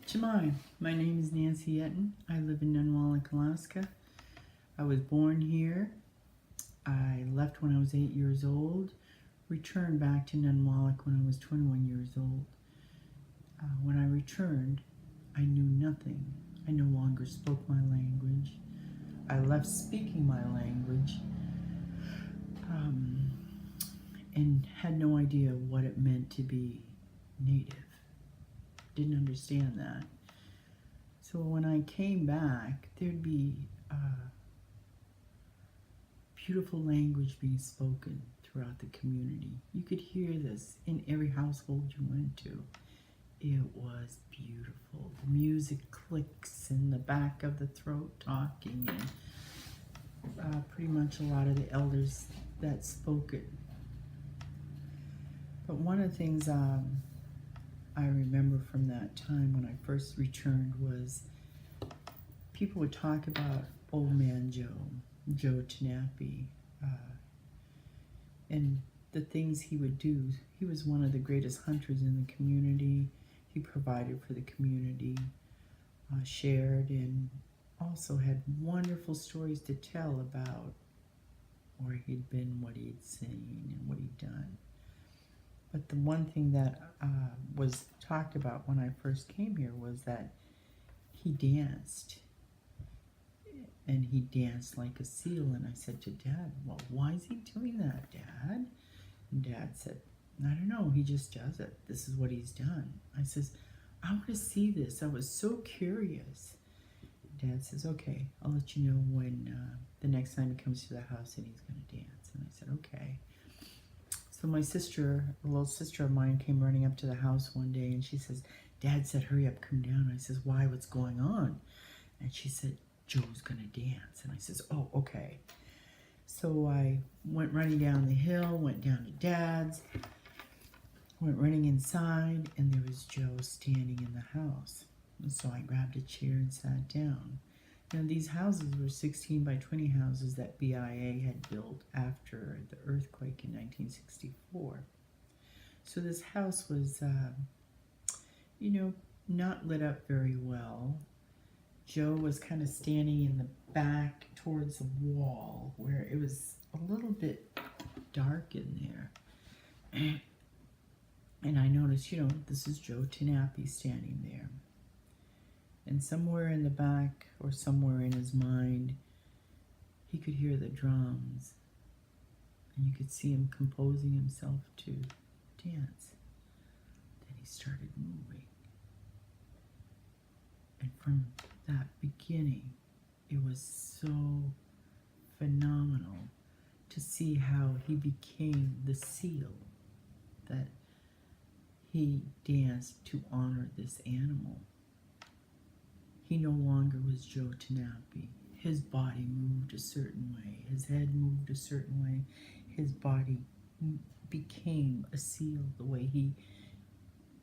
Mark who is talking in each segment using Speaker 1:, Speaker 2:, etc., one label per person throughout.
Speaker 1: Jemai, my name is Nancy Yeaton. I live in Nanwalek, Alaska. I was born here. I left when I was 8 years old, returned back to Nanwalek when I was 21 years old. When I returned, I knew nothing. I no longer spoke my language. I left speaking my language and had no idea what it meant to be native. Didn't understand that. So when I came back, there'd be beautiful language being spoken throughout the community. You could hear this in every household you went to. It was beautiful. The music clicks in the back of the throat talking, and pretty much a lot of the elders that spoke it. But one of the things I remember from that time when I first returned was people would talk about old man Joe Tanape, and the things he would do. He was one of the greatest hunters in the community. He provided for the community, shared, and also had wonderful stories to tell about where he'd been, what he'd seen, and what he'd done. But the one thing that was talked about when I first came here was that he danced. And he danced like a seal. And I said to Dad, well, why is he doing that, Dad? And Dad said, I don't know, he just does it. This is what he's done. I says, I want to see this. I was so curious. Dad says, okay, I'll let you know when the next time he comes to the house and he's going to dance. And I said, okay. So my sister, a little sister of mine, came running up to the house one day and she says, Dad said, hurry up, come down. I says, why, what's going on? And she said, Joe's gonna dance. And I says, oh, okay. So I went running down the hill, went down to Dad's, went running inside, and there was Joe standing in the house. And so I grabbed a chair and sat down. Now these houses were 16 by 20 houses that BIA had built after the earthquake in 1964. So this house was, not lit up very well. Joe was kind of standing in the back towards the wall where it was a little bit dark in there. And I noticed, this is Joe Tanape standing there. And somewhere in the back or somewhere in his mind, he could hear the drums. And you could see him composing himself to dance. Then he started moving. And from that beginning, it was so phenomenal to see how he became the seal, that he danced to honor this animal. He no longer was Joe Tanape. His body moved a certain way. His head moved a certain way. His body became a seal, the way he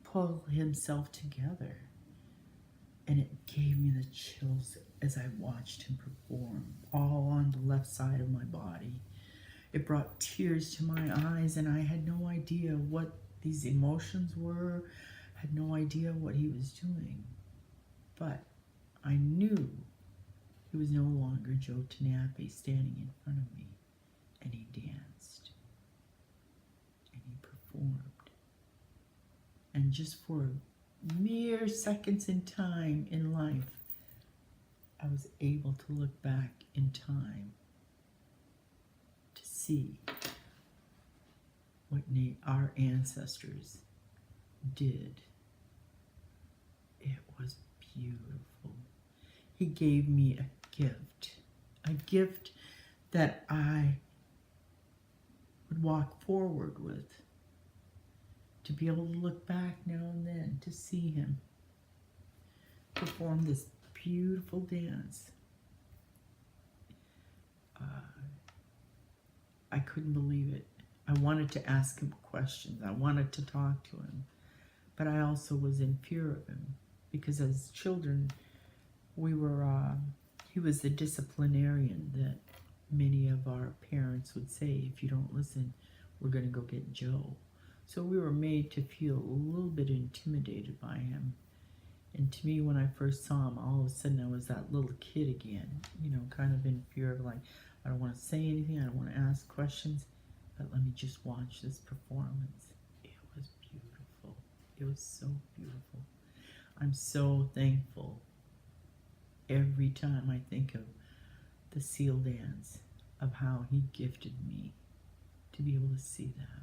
Speaker 1: pulled himself together. And it gave me the chills as I watched him perform, all on the left side of my body. It brought tears to my eyes, and I had no idea what these emotions were, had no idea what he was doing. But I knew he was no longer Joe Tanape standing in front of me, and he danced, and he performed. And just for mere seconds in time in life, I was able to look back in time to see what our ancestors did. It was beautiful. He gave me a gift that I would walk forward with, to be able to look back now and then, to see him perform this beautiful dance. I couldn't believe it. I wanted to ask him questions. I wanted to talk to him. But I also was in fear of him, because as children, he was the disciplinarian that many of our parents would say, if you don't listen, we're going to go get Joe. So we were made to feel a little bit intimidated by him. And to me, when I first saw him, all of a sudden I was that little kid again, you know, kind of in fear of like, I don't want to say anything, I don't want to ask questions, but let me just watch this performance. It was beautiful. It was so beautiful. I'm so thankful every time I think of the seal dance, of how he gifted me to be able to see that.